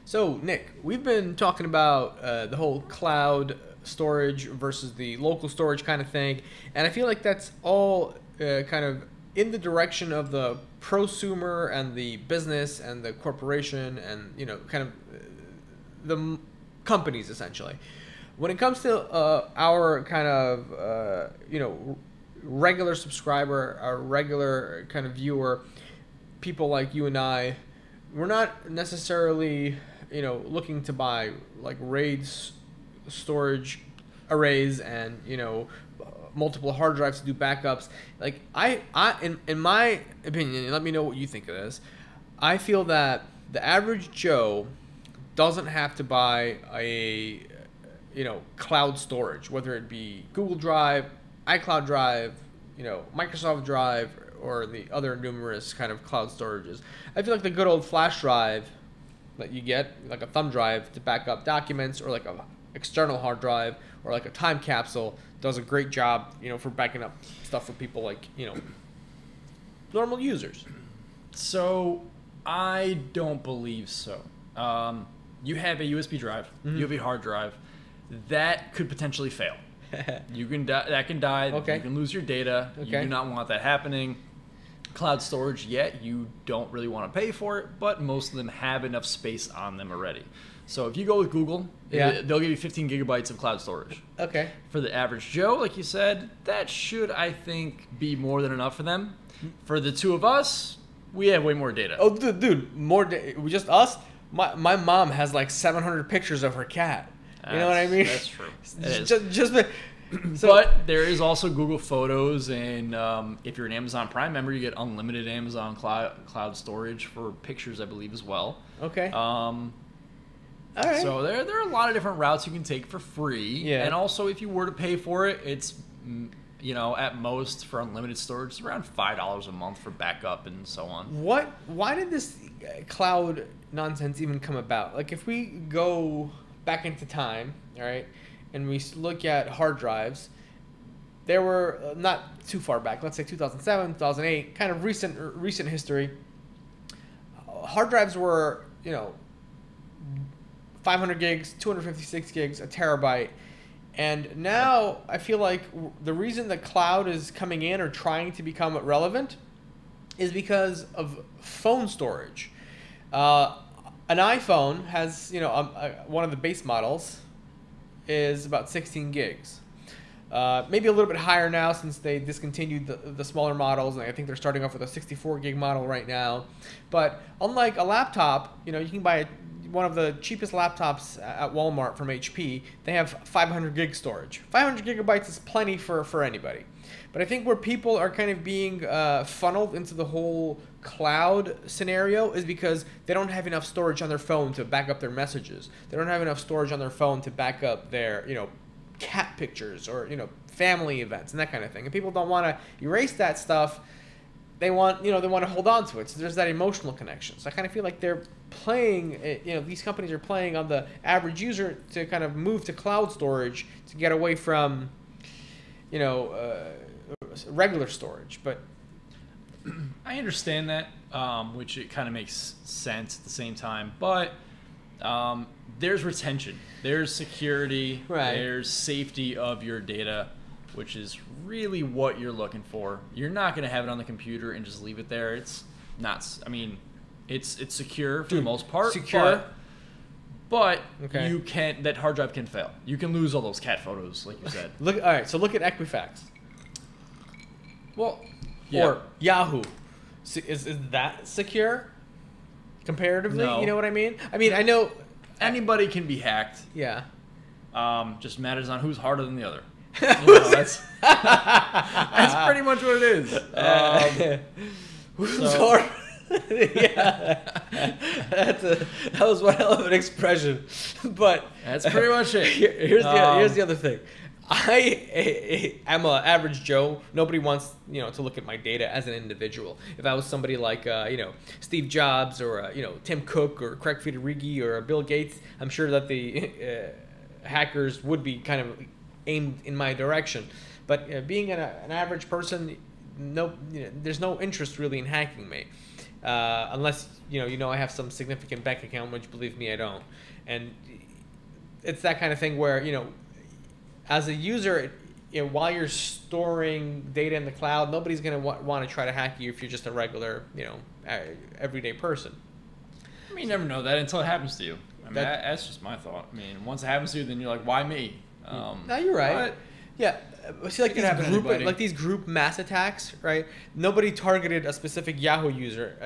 So, Nick, we've been talking about the whole cloud storage versus the local storage kind of thing, and I feel like that's all kind of in the direction of the prosumer and the business and the corporation and kind of companies essentially. When it comes to our kind of regular subscriber, our regular kind of viewer, people like you and I, we're not necessarily looking to buy like storage arrays and multiple hard drives to do backups. Like in my opinion, and let me know what you think of this, I feel that the average Joe doesn't have to buy a cloud storage, whether it be Google Drive, iCloud Drive, Microsoft Drive, or the other numerous kind of cloud storages. I feel like the good old flash drive that you get, like a thumb drive to back up documents, or like a external hard drive, or like a time capsule, does a great job, for backing up stuff for people like, normal users. So I don't believe so. You have a USB drive, you have a hard drive, that could potentially fail. You can that can die. Okay. You can lose your data. Okay. You do not want that happening. Cloud storage, yet you don't really want to pay for it, but most of them have enough space on them already. So if you go with Google, they'll give you 15 gigabytes of cloud storage. Okay. For the average Joe, like you said, that should, I think, be more than enough for them. For the two of us, we have way more data. Oh, dude, just us? My mom has like 700 pictures of her cat. You know what I mean? That's true. But there is also Google Photos, and if you're an Amazon Prime member, you get unlimited Amazon cloud storage for pictures, I believe, as well. Okay. All right. So there are a lot of different routes you can take for free. Yeah. And also, if you were to pay for it, it's at most for unlimited storage, it's around $5 a month for backup and so on. Why did this cloud nonsense even come about? Like, if we go back into time, all right, and we look at hard drives, there were not too far back, let's say 2007, 2008, kind of recent history. Hard drives were 500 gigs, 256 gigs, a terabyte. And now I feel like the reason the cloud is coming in or trying to become relevant is because of phone storage. An iPhone has, one of the base models is about 16 gigs. Maybe a little bit higher now since they discontinued the smaller models, and I think they're starting off with a 64 gig model right now. But unlike a laptop, you can buy one of the cheapest laptops at Walmart from HP. They have 500 gig storage. 500 gigabytes is plenty for anybody. But I think where people are kind of being funneled into the whole cloud scenario is because they don't have enough storage on their phone to back up their messages. They don't have enough storage on their phone to back up their, cat pictures or, family events and that kind of thing. And people don't want to erase that stuff. They want, they want to hold on to it. So there's that emotional connection. So I kind of feel like they're playing, these companies are playing on the average user to kind of move to cloud storage to get away from, regular storage. But I understand that, which it kind of makes sense at the same time. But there's retention, there's security, right. There's safety of your data, which is really what you're looking for. You're not going to have it on the computer and just leave it there. It's not. I mean, it's secure for the most part. Secure. But okay. You can. That hard drive can fail. You can lose all those cat photos, like you said. All right. So look at Equifax. Well, or Yahoo. Is that secure comparatively? No. You know what I mean? I mean, I know anybody can be hacked. Yeah. Just matters on who's harder than the other. That's pretty much what it is. Who's hard? Yeah. That was one hell of an expression. But that's pretty much it. Here's the other thing. I am an average Joe. Nobody wants to look at my data as an individual. If I was somebody like Steve Jobs or Tim Cook or Craig Federighi or Bill Gates, I'm sure that the hackers would be kind of aimed in my direction. But being an average person, there's no interest really in hacking me. unless I have some significant bank account, which believe me, I don't. And it's that kind of thing where as a user, while you're storing data in the cloud, nobody's going to want to try to hack you if you're just a regular, everyday person. I mean, you never know that until it happens to you. I mean, that's just my thought. I mean, once it happens to you, then you're like, why me? No, you're right. Yeah. See, like these group mass attacks, right? Nobody targeted a specific Yahoo user.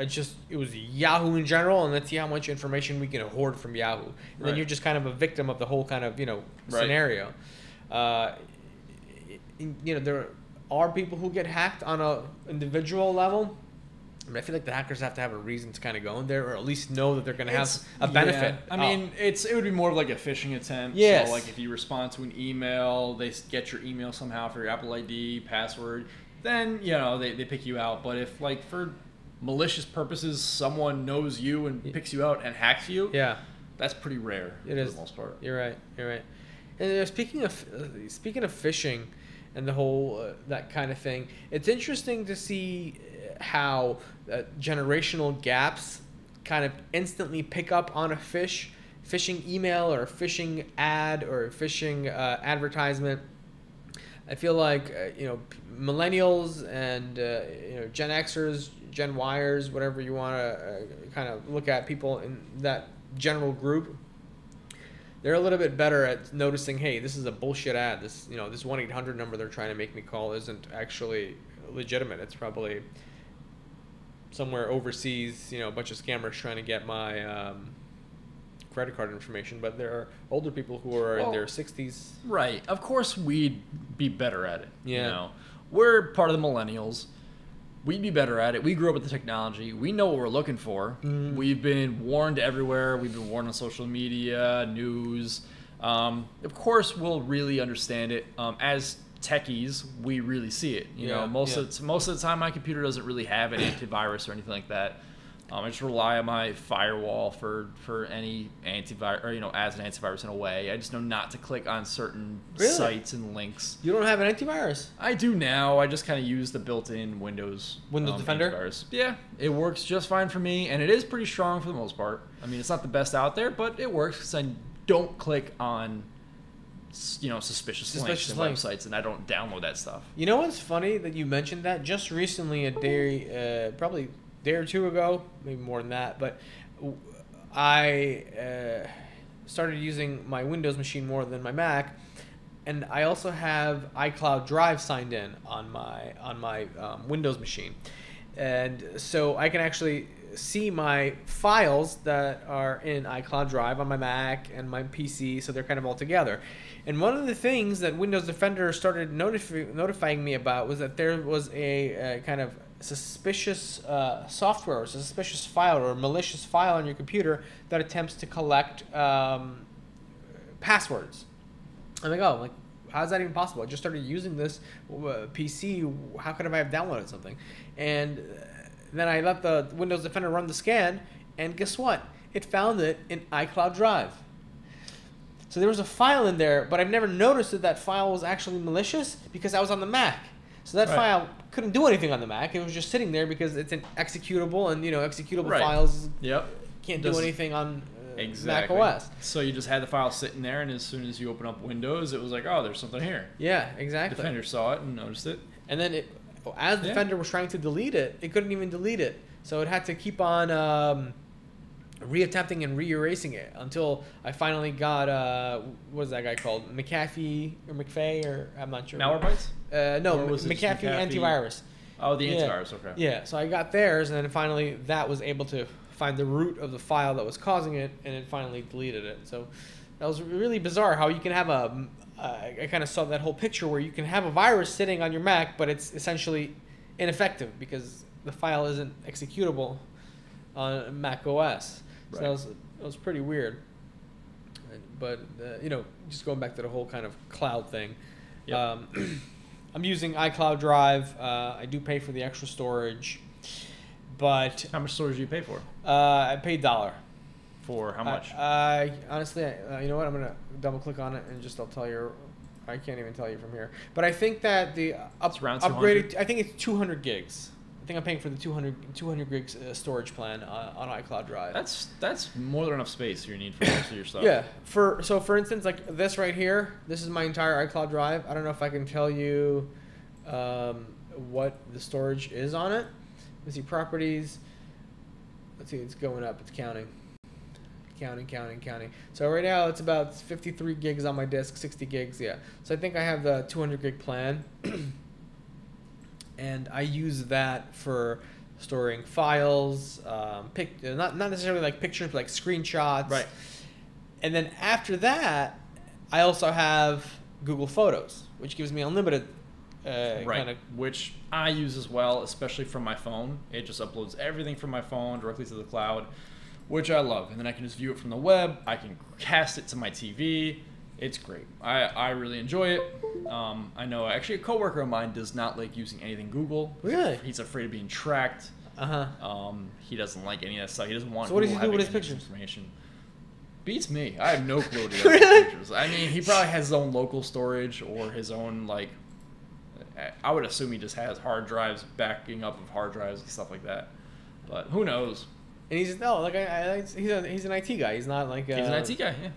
It was Yahoo in general, and let's see how much information we can hoard from Yahoo. And then you're just kind of a victim of the whole kind of scenario. There are people who get hacked on a individual level. I mean, I feel like the hackers have to have a reason to kind of go in there, or at least know that they're going to have a benefit. Yeah. I mean, it would be more of like a phishing attempt. Yes. So, like, if you respond to an email, they get your email somehow for your Apple ID, password, then, they pick you out. But if, like, for malicious purposes, someone knows you and picks you out and hacks you, that's pretty rare for the most part. You're right. And speaking of phishing and the whole that kind of thing, it's interesting to see how generational gaps kind of instantly pick up on a phishing email or a phishing ad or a phishing advertisement. I feel like millennials and Gen Xers, Gen Yers, whatever you want to kind of look at, people in that general group, they're a little bit better at noticing, hey, this is a bullshit ad. This 1-800 number they're trying to make me call isn't actually legitimate. It's probably somewhere overseas, a bunch of scammers trying to get my credit card information. But there are older people who are in their 60s. Right. Of course, we'd be better at it. Yeah. We're part of the millennials. We'd be better at it. We grew up with the technology. We know what we're looking for. Mm. We've been warned everywhere. We've been warned on social media, news. Of course, we'll really understand it. As techies, we really see it. Most of the time, my computer doesn't really have an antivirus or anything like that. I just rely on my firewall for any antivirus, or as an antivirus in a way. I just know not to click on certain sites and links. You don't have an antivirus? I do now. I just kind of use the built-in Windows Defender. Antivirus. Yeah, it works just fine for me, and it is pretty strong for the most part. I mean, it's not the best out there, but it works because I don't click on suspicious links and websites, and I don't download that stuff. You know what's funny that you mentioned that? Just recently, probably day or two ago, maybe more than that, but I started using my Windows machine more than my Mac, and I also have iCloud Drive signed in on my Windows machine, and so I can actually see my files that are in iCloud Drive on my Mac and my PC, so they're kind of all together. And one of the things that Windows Defender started notifying me about was that there was a kind of suspicious software or suspicious file or malicious file on your computer that attempts to collect passwords. I'm like, how is that even possible? I just started using this PC. How could I have downloaded something? And then I let the Windows Defender run the scan, and guess what? It found it in iCloud Drive. So there was a file in there, but I've never noticed that file was actually malicious because I was on the Mac. So that file couldn't do anything on the Mac. It was just sitting there because it's an executable, and executable files can't do anything on Mac OS. So you just had the file sitting there, and as soon as you open up Windows, it was like, oh, there's something here. Yeah, exactly. Defender saw it and noticed it. And then as Defender was trying to delete it, it couldn't even delete it. So it had to keep on reattempting and re-erasing it until I finally got what was that guy called? McAfee or McFay, or I'm not sure. Malwarebytes? No, McAfee antivirus. Oh, the antivirus, okay. Yeah, so I got theirs, and then finally that was able to find the root of the file that was causing it, and it finally deleted it. So that was really bizarre how you can have I kind of saw that whole picture where you can have a virus sitting on your Mac, but it's essentially ineffective because the file isn't executable on Mac OS. So that was pretty weird. But just going back to the whole kind of cloud thing, I'm using iCloud Drive. I do pay for the extra storage, but how much storage do you pay for? I paid $1. For how much? Honestly, you know what? I'm gonna double click on it and I'll tell you. I can't even tell you from here. But I think that the upgraded. I think it's 200 gigs. I think I'm paying for the 200 gigs storage plan on iCloud Drive. That's more than enough space you need for most of your stuff. Yeah. For instance, like this right here, this is my entire iCloud Drive. I don't know if I can tell you what the storage is on it. Let's see, properties. Let's see, it's going up. It's counting. Counting. So right now it's about 53 gigs on my disk, 60 gigs. Yeah. So I think I have the 200 gig plan. And I use that for storing files, not necessarily like pictures, but like screenshots. Right. And then after that, I also have Google Photos, which gives me unlimited right. kind of. Which I use as well, especially from my phone. It just uploads everything from my phone directly to the cloud, which I love. And then I can just view it from the web. I can cast it to my TV. It's great. I really enjoy it. I know actually a coworker of mine does not like using anything Google. Really? He's afraid of being tracked. Uh-huh. He doesn't like any of that stuff. He doesn't want. So what does he Google do with his having pictures? Information. Beats me. I have no clue what he does Really? with pictures. I mean, he probably has his own local storage or his own like. I would assume he just has hard drives backing up of hard drives and stuff like that. But who knows? And he's he's an IT guy. He's not like He's an IT guy. Yeah.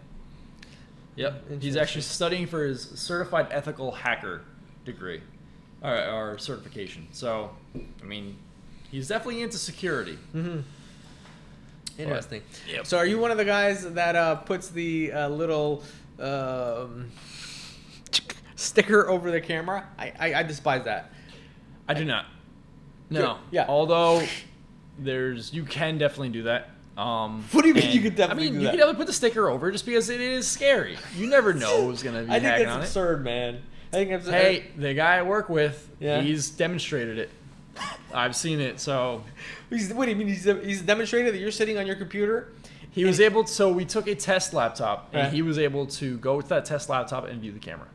Yep. He's actually studying for his certified ethical hacker degree or certification. So, I mean, he's definitely into security. Mm-hmm. Interesting. But, yep. So, are you one of the guys that puts the little sticker over the camera? I despise that. I do not. No. Yeah. Although you can definitely do that. What do you mean you could definitely do that? You can definitely put the sticker over just because it is scary. You never know who's going to be hacking on it. I think it's absurd, man. I think it's Hey, the guy I work with, yeah. He's demonstrated it. I've seen it, so... What do you mean? He's demonstrated that you're sitting on your computer? He was able to... So we took a test laptop, and Right. he was able to go with that test laptop and view the camera.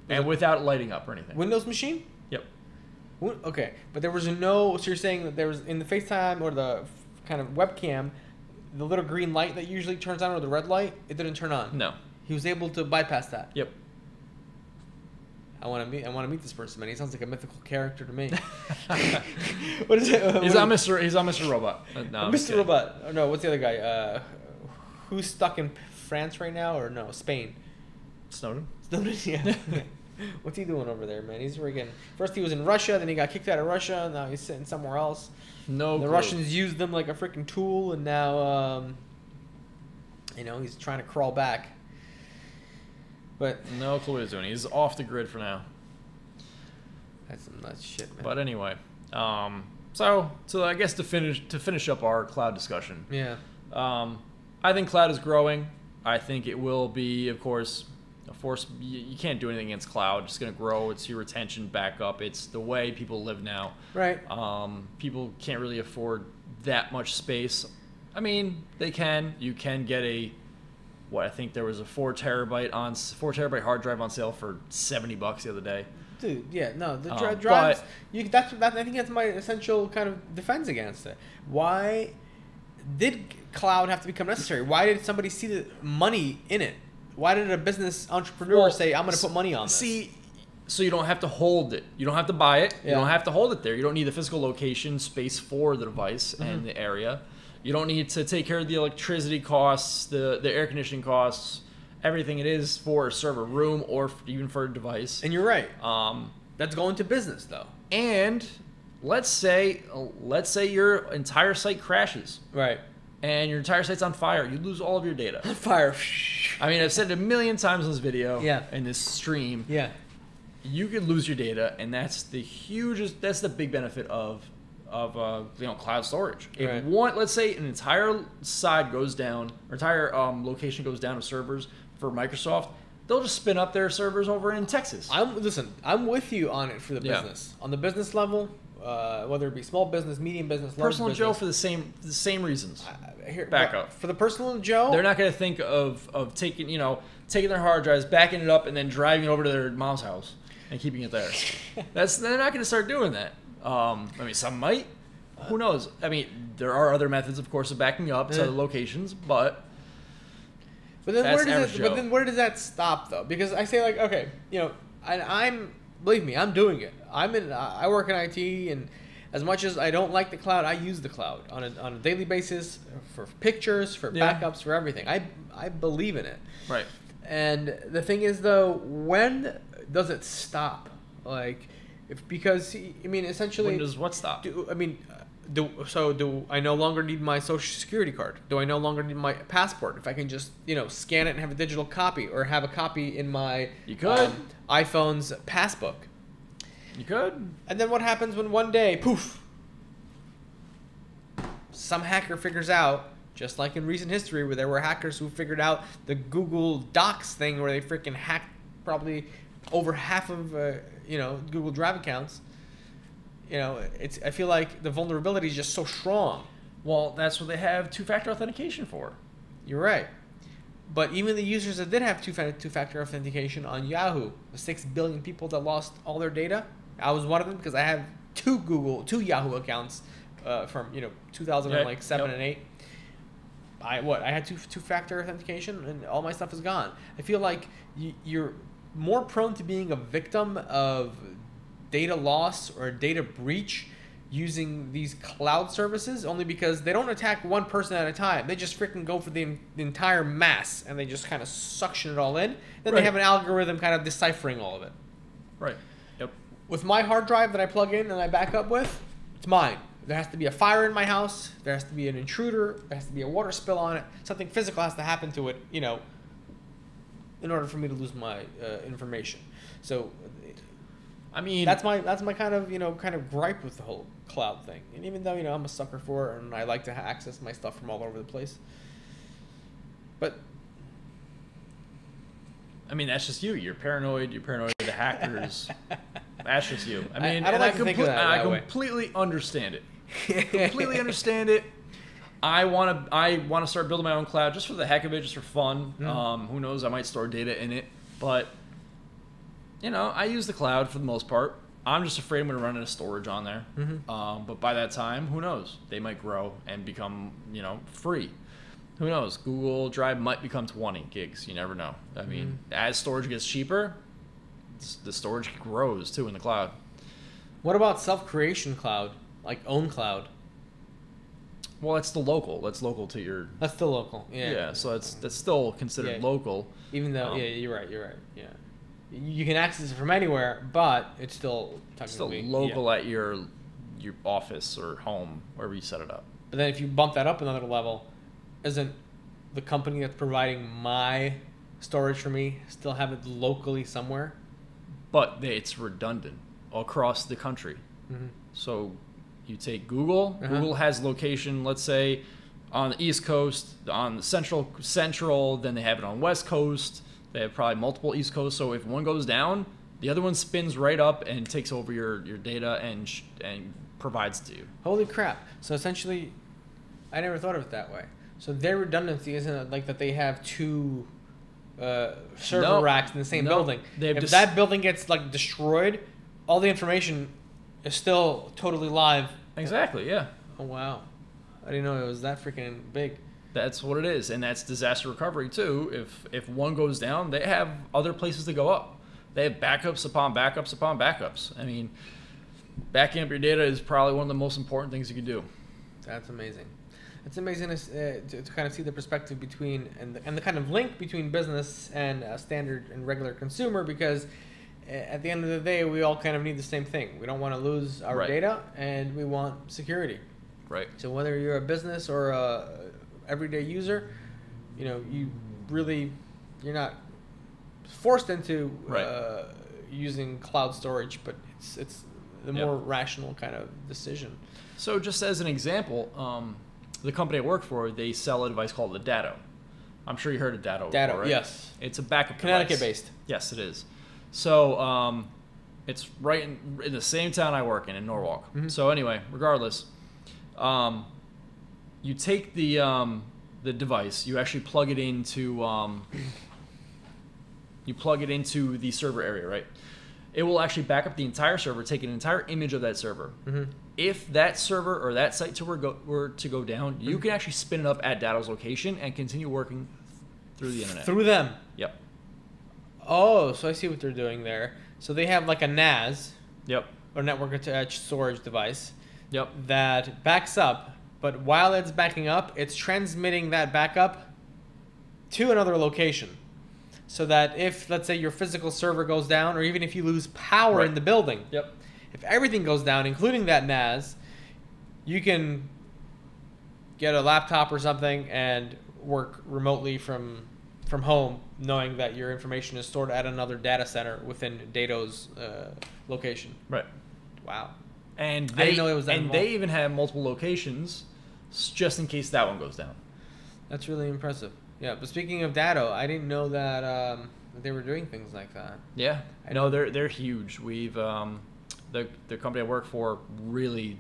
And without lighting up or anything. Windows machine? Yep. Okay, but there was no... So you're saying that there was, in the FaceTime or the kind of webcam, the little green light that usually turns on or the red light, it didn't turn on? No. He was able to bypass that? Yep. I want to meet this person, man. He sounds like a mythical character to me. What is it? He's on Mr. Robot. No, I'm just Mr. kidding. Robot. Oh, no, what's the other guy? Who's stuck in France right now, or no, Spain? Snowden? Snowden, yeah. What's he doing over there, man? He's freaking. First he was in Russia, then he got kicked out of Russia. Now he's sitting somewhere else. No The clue. Russians used them like a freaking tool, and now, he's trying to crawl back. But No clue what he's doing. He's off the grid for now. that's some nuts shit, man. But anyway, so I guess to finish up our cloud discussion, Yeah. I think cloud is growing. I think it will be, of course, a force. You can't do anything against cloud. It's going to grow. It's your retention backup. It's the way people live now. Right. People can't really afford that much space. I mean, they can. You can get I think there was a 4 terabyte hard drive on sale for $70 the other day. Dude, yeah, no, the drives. But- I think that's my essential kind of defense against it. Why did cloud have to become necessary? Why did somebody see the money in it? Why did a business entrepreneur say, "I'm going to put money on this"? See, so you don't have to hold it. You don't have to buy it. Yeah. You don't have to hold it there. You don't need the physical location, space for the device and the area. You don't need to take care of the electricity costs, the air conditioning costs, everything it is for a server room or even for a device. And you're right. That's going to business, though. And let's say your entire site crashes Right. and your entire site's on fire. You lose all of your data. Fire. I mean, I've said it a million times in this video, Yeah. in this stream. Yeah. You could lose your data, and that's the big benefit of cloud storage. If Right. let's say an entire side goes down, or entire location goes down of servers for Microsoft, they'll just spin up their servers over in Texas. I'm with you on it for the Yeah. business. On the business level, whether it be small business, medium business, large Personal business. Joe for the same reasons. Backup. For the personal Joe, They're not going to think of taking their hard drives, backing it up, and then driving it over to their mom's house and keeping it there. They're not going to start doing that. I mean, some might. Who knows? I mean, there are other methods, of course, of backing up to other locations, but then that's where does average it? Joe. But then where does that stop though? Because I say like, okay, and I'm believe me, I'm doing it. I work in IT, and As much as I don't like the cloud, I use the cloud on a daily basis for pictures, for Yeah. backups, for everything. I believe in it. Right. And the thing is, though, when does it stop? Like, because I mean, essentially, When does what stop? do I no longer need my social security card? Do I no longer need my passport? If I can just scan it and have a digital copy, or have a copy in my You could. iPhone's passbook. You could. And then what happens when one day, poof, some hacker figures out, just like in recent history where there were hackers who figured out the Google Docs thing where they freaking hacked probably over half of Google Drive accounts. I feel like the vulnerability is just so strong. Well, that's what they have two-factor authentication for. You're right. But even the users that did have two-factor authentication on Yahoo, the 6 billion people that lost all their data, I was one of them because I have two Yahoo accounts from 2007 Yep. and 8. I had two-factor authentication and all my stuff is gone. I feel like you're more prone to being a victim of data loss or data breach using these cloud services, only because they don't attack one person at a time. They just freaking go for the entire mass and they just kind of suction it all in. Then Right. they have an algorithm kind of deciphering all of it. Right. Yep. With my hard drive that I plug in and I back up with, it's mine. There has to be a fire in my house. There has to be an intruder. There has to be a water spill on it. Something physical has to happen to it, in order for me to lose my information. So I mean, that's my kind of gripe with the whole cloud thing. And even though I'm a sucker for it and I like to access my stuff from all over the place, but I mean, that's just you. You're paranoid. You're paranoid of the hackers. That's just you. I mean, I don't and like to think of that I that way. completely understand it. Completely understand it. I want to start building my own cloud just for the heck of it, just for fun. Who knows? I might store data in it, but I use the cloud for the most part. I'm just afraid I'm going to run out of storage on there. But by that time, who knows? They might grow and become free. Who knows? Google Drive might become 20 gigs. You never know. I mean, as storage gets cheaper, the storage grows too in the cloud. What about self-creation cloud, like own cloud? Well, that's the local. That's local to your. That's still local. Yeah. Yeah. So that's still considered Yeah. local. Even though, you're right. Yeah. You can access it from anywhere, but it's still Still technically local at your office or home, wherever you set it up. But then if you bump that up another level, isn't the company that's providing my storage for me still have it locally somewhere? But it's redundant across the country. So you take Google. Google has location, let's say, on the East Coast, on the Central. Then they have it on West Coast. They have probably multiple East Coast. So if one goes down, the other one spins right up and takes over your data and provides it to you. Holy crap. So essentially, I never thought of it that way. So their redundancy isn't it like that they have two server No. racks in the same No. building. They have If just- that building gets destroyed, all the information is still totally live. Exactly, yeah. Oh wow. I didn't know it was that freaking big. That's what it is. And that's disaster recovery too. If one goes down, they have other places to go up. They have backups upon backups upon backups. I mean, backing up your data is probably one of the most important things you can do. That's amazing. It's amazing to kind of see the perspective between and the kind of link between business and a standard and regular consumer, because at the end of the day, we all kind of need the same thing. We don't want to lose our Right. data, and we want security. Right. So whether you're a business or a everyday user, you're not forced into Right. using cloud storage, but it's the Yep. more rational kind of decision. So just as an example, the company I work for, they sell a device called the Datto. I'm sure you heard of Datto. Datto, before, right? yes. It's a backup Connecticut device. based. Yes, it is. So it's right in the same town I work in Norwalk. So anyway, regardless, you take the device, you actually plug it into the server area, right? It will actually back up the entire server, take an entire image of that server. If that server or that site were to go down, you can actually spin it up at Datto's location and continue working through the internet. Through them. Yep. Oh, so I see what they're doing there. So they have like a NAS, Yep. or network attached storage device, Yep. that backs up, but while it's backing up, it's transmitting that backup to another location. So that if, let's say, your physical server goes down, or even if you lose power Right. in the building, Yep. if everything goes down, including that NAS, you can get a laptop or something and work remotely from home, knowing that your information is stored at another data center within Dato's location. Right. Wow. And I they didn't know it was that and involved. they even have multiple locations just in case that one goes down. That's really impressive. Yeah, but speaking of Datto, I didn't know that that they were doing things like that. Yeah. I No, they're huge. We've the company I work for really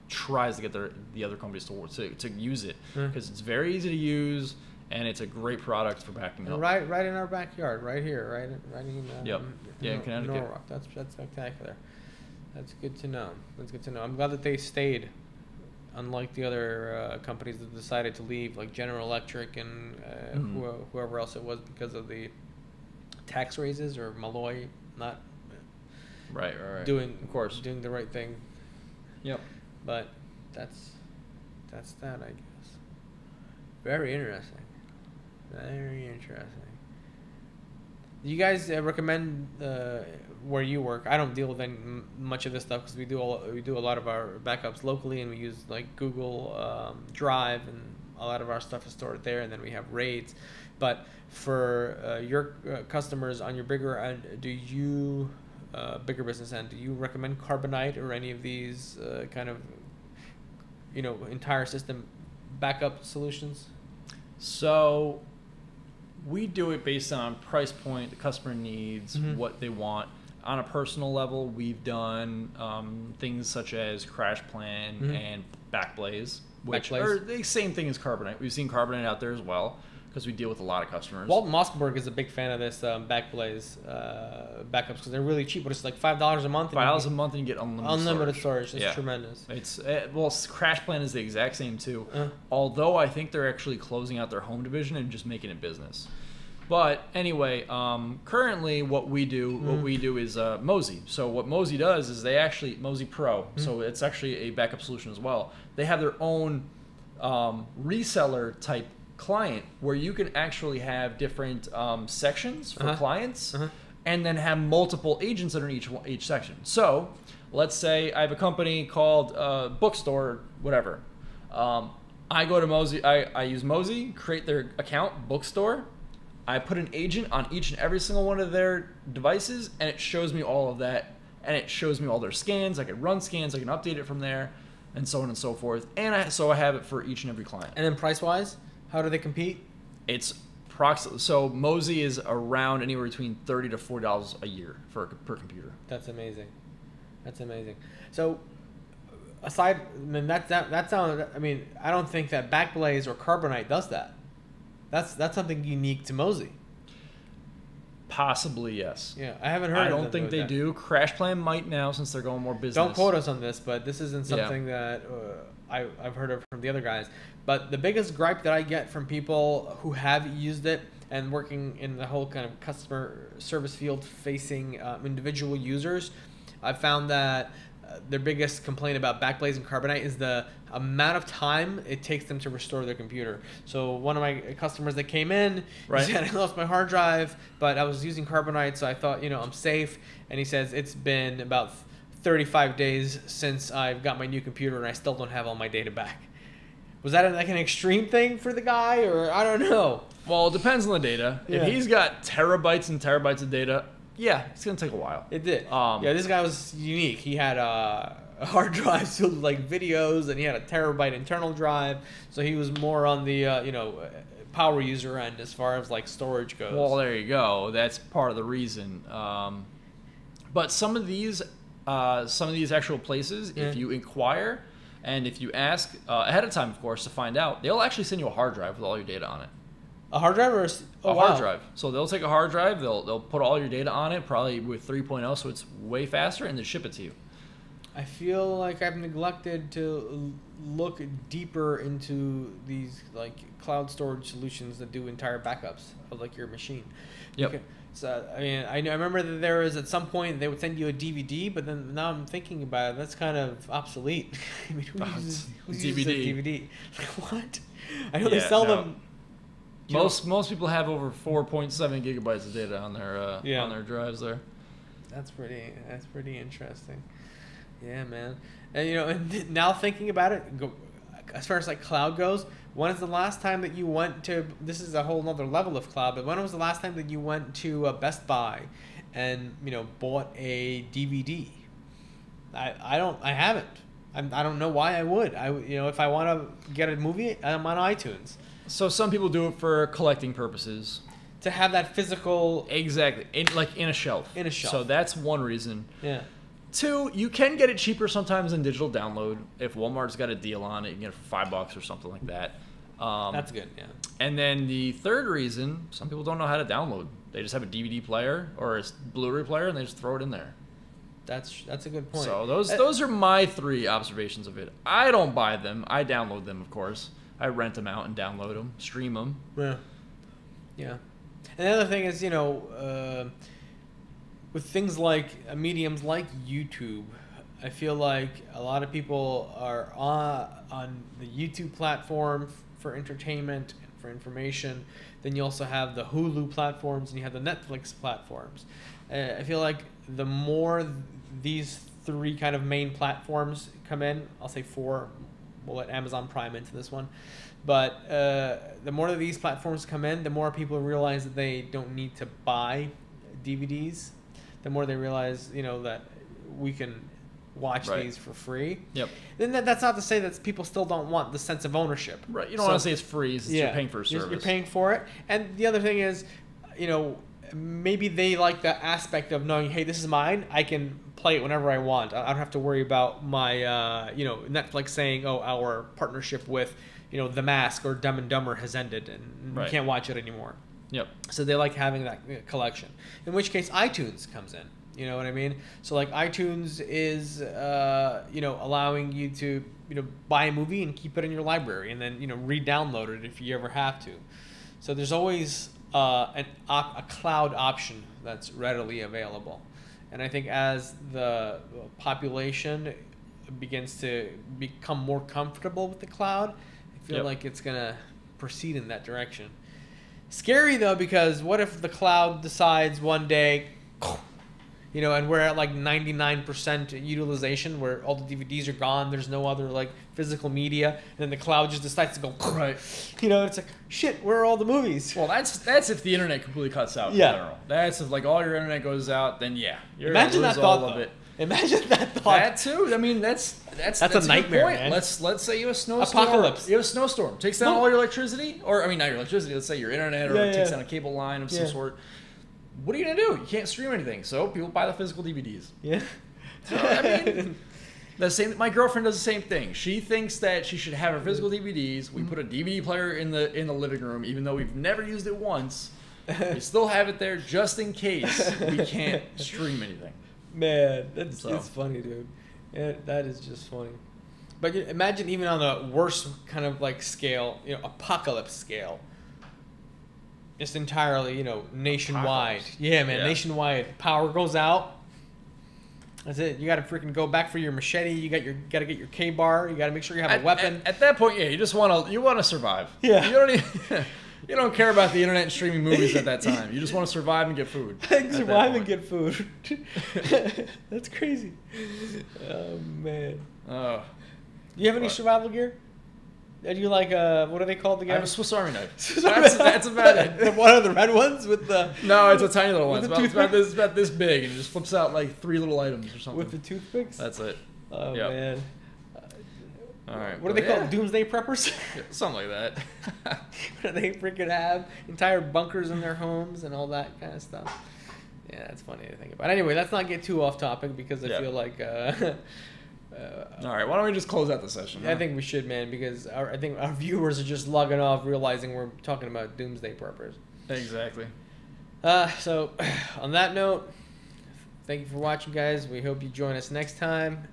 tries to get the other companies to use it because it's very easy to use and it's a great product for backing up. Right in our backyard, right here, right in Yep. Yeah, in Connecticut. Norwalk. That's spectacular. That's good to know. That's good to know. I'm glad that they stayed, unlike the other companies that decided to leave, like General Electric and whoever else it was because of the tax raises, or Malloy not Right. doing, of course, doing the right thing. Yep. But that's that, I guess. Very interesting. Very interesting. Do you guys recommend where you work? I don't deal with much of this stuff because we do a lot of our backups locally, and we use like Google Drive, and a lot of our stuff is stored there, and then we have RAIDs. But for your customers on your bigger end, bigger business end, do you recommend Carbonite or any of these kind of entire system backup solutions? So we do it based on price point, the customer needs, what they want. On a personal level, we've done things such as CrashPlan and Backblaze, which are the same thing as Carbonite. We've seen Carbonite out there as well because we deal with a lot of customers. Walton Mossberg is a big fan of this Backblaze backups because they're really cheap, but it's like $5 a month. $5 a month and you get unlimited storage. It's tremendous. It's CrashPlan is the exact same too. Although I think they're actually closing out their home division and just making it business. But anyway, currently what we do is Mozy. So what Mozy does is Mozy Pro. So it's actually a backup solution as well. They have their own reseller type client where you can actually have different sections for clients and then have multiple agents under each section. So let's say I have a company called Bookstore, whatever. I go to Mozy, I use Mozy, create their account, Bookstore. I put an agent on each and every single one of their devices, and it shows me all of that, and it shows me all their scans. I can run scans, I can update it from there, and so on and so forth. And so I have it for each and every client. And then price-wise, how do they compete? It's so Mozy is around anywhere between $30 to $40 a year per computer. That's amazing. That's amazing. So aside, that sounds. I mean, I don't think that Backblaze or Carbonite does that. That's something unique to Mozy. Possibly, yes. Yeah, I haven't heard. I don't think they do. CrashPlan might now, since they're going more business. Don't quote us on this, but this isn't something that I've heard of from the other guys. But the biggest gripe that I get from people who have used it and working in the whole kind of customer service field facing individual users, I've found that their biggest complaint about Backblaze and Carbonite is the amount of time it takes them to restore their computer. So one of my customers that came in, he said, I lost my hard drive, but I was using Carbonite, so I thought, I'm safe. And he says, it's been about 35 days since I've got my new computer, and I still don't have all my data back. Was that like an extreme thing for the guy, or I don't know? Well, it depends on the data. Yeah. If he's got terabytes and terabytes of data, yeah, it's going to take a while. It did. This guy was unique. He had a hard drive filled with like videos, and he had a terabyte internal drive. So he was more on the power user end as far as like storage goes. Well, there you go. That's part of the reason. But some of these actual places, if you inquire and if you ask ahead of time, of course, to find out, they'll actually send you a hard drive with all your data on it. A hard drive or a hard drive. So they'll take a hard drive, they'll put all your data on it, probably with 3.0, so it's way faster, and they ship it to you. I feel like I've neglected to look deeper into these like cloud storage solutions that do entire backups of like your machine. Yep. Okay. So I mean, I remember that there was at some point they would send you a DVD, but then now I'm thinking about it, that's kind of obsolete. I mean, who uses a DVD? Like, what? I know they sell them. Most people have over 4.7 gigabytes of data on their drives there. That's pretty interesting. Yeah, man. And and now thinking about it, as far as like cloud goes, when is the last time that you went to? This is a whole nother level of cloud. But when was the last time that you went to Best Buy and bought a DVD? I haven't. I don't know why I would. If I want to get a movie, I'm on iTunes. So some people do it for collecting purposes. To have that physical... Exactly. In a shelf. In a shelf. So that's one reason. Yeah. 2, you can get it cheaper sometimes than digital download. If Walmart's got a deal on it, you can get it for $5 or something like that. That's good, yeah. And then the third reason, some people don't know how to download. They just have a DVD player or a Blu-ray player, and they just throw it in there. That's a good point. So those are my 3 observations of it. I don't buy them. I download them, of course. I rent them out and download them, stream them. Yeah. Yeah. And the other thing is, with things like mediums like YouTube, I feel like a lot of people are on the YouTube platform for entertainment and for information. Then you also have the Hulu platforms and you have the Netflix platforms. I feel like the more these 3 kind of main platforms come in, I'll say 4, we'll let Amazon Prime into this one, but the more that these platforms come in, the more people realize that they don't need to buy DVDs. The more they realize, that we can watch these for free. Yep. Then that's not to say that people still don't want the sense of ownership. Right. You don't want to say it's free. It's you're paying for a service. You're paying for it. And the other thing is, maybe they like the aspect of knowing, hey, this is mine. I can play it whenever I want. I don't have to worry about my, Netflix saying, oh, our partnership with, The Mask or Dumb and Dumber has ended and you can't watch it anymore. Yep. So they like having that collection. In which case, iTunes comes in. You know what I mean? So like iTunes is, allowing you to, buy a movie and keep it in your library and then, re-download it if you ever have to. So there's always a cloud option that's readily available. And I think as the population begins to become more comfortable with the cloud, I feel like it's going to proceed in that direction. Scary, though, because what if the cloud decides one day, and we're at like 99% utilization where all the DVDs are gone, there's no other like physical media, and then the cloud just decides to go, right. It's like, shit, where are all the movies? Well, that's if the internet completely cuts out in general. That's if like all your internet goes out, then you're Imagine that thought, all of it. Imagine that thought. That too. I mean, that's a nightmare, man. Let's say you have a snowstorm. Apocalypse. You have a snowstorm. Takes down all your electricity, or I mean, not your electricity. Let's say your internet, or it takes down a cable line of some sort. What are you gonna do? You can't stream anything, so people buy the physical DVDs. Yeah. So I mean, the same. My girlfriend does the same thing. She thinks that she should have her physical DVDs. We put a DVD player in the living room, even though we've never used it once. We still have it there just in case we can't stream anything. Man, it's funny, dude. Yeah, that is just funny. But imagine even on the worst kind of like scale, apocalypse scale. Just entirely, nationwide. Apocalypse. Yeah, man, nationwide. Power goes out. That's it. You got to freaking go back for your machete. You got to get your K-bar. You got to make sure you have a weapon. At that point, you just want to survive. Yeah. You don't care about the internet and streaming movies at that time. You just want to survive and get food. Survive and get food. That's crazy. Oh, man. Oh. Do you have any survival gear? Are you like, what are they called again? I have a Swiss Army knife. That's about it. What are the red ones with the... No, it's a tiny little one. It's about this big, and it just flips out like 3 little items or something. With the toothpicks? That's it. Oh, man. All right. What are they called? Doomsday preppers? Yeah, something like that. They freaking have entire bunkers in their homes and all that kind of stuff. Yeah, that's funny to think about. Anyway, let's not get too off topic because I feel like... all right, why don't we just close out the session? I think we should, man, because I think our viewers are just logging off realizing we're talking about doomsday preppers. Exactly. So, on that note, thank you for watching, guys. We hope you join us next time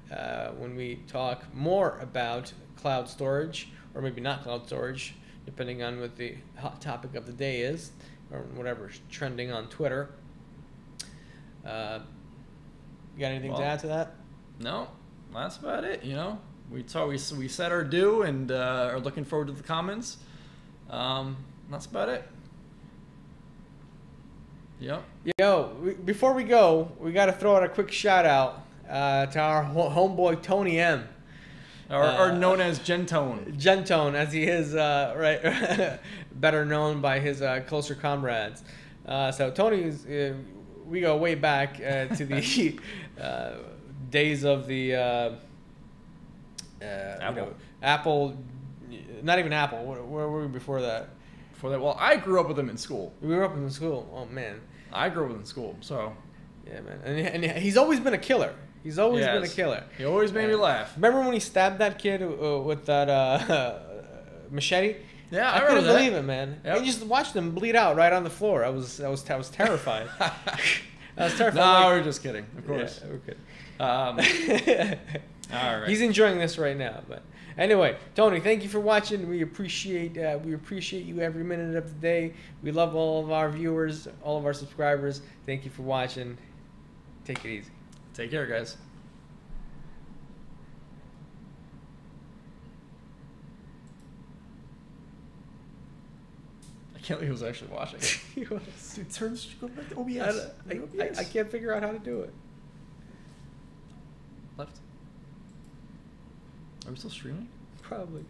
when we talk more about cloud storage, or maybe not cloud storage, depending on what the hot topic of the day is, or whatever's trending on Twitter. You got anything to add to that? No, that's about it. We said our due and are looking forward to the comments. That's about it. Yep. Yo, before we go, we got to throw out a quick shout out to our homeboy Tony M. Or known as Gentone. Gentone, as he is, right, better known by his closer comrades. So Tony is, we go way back to the days of the Apple. Apple, not even Apple. Where were we before that? Before that, well, I grew up with him in school. We were up in school. Oh man. I grew up in school, so. Yeah, man, and he's always been a killer. He's always been a killer. He always made me laugh. Remember when he stabbed that kid with that machete? Yeah, I couldn't believe it, man. Yep. I just watched him bleed out right on the floor. I was terrified. I was terrified. No, we're just kidding. Of course. Yeah, we're kidding. All right. He's enjoying this right now, but anyway, Tony, thank you for watching. We appreciate you every minute of the day. We love all of our viewers, all of our subscribers. Thank you for watching. Take it easy. Take care, guys. I can't believe he was actually watching. Dude, go back to OBS. I can't figure out how to do it. Left. Are we still streaming? Probably.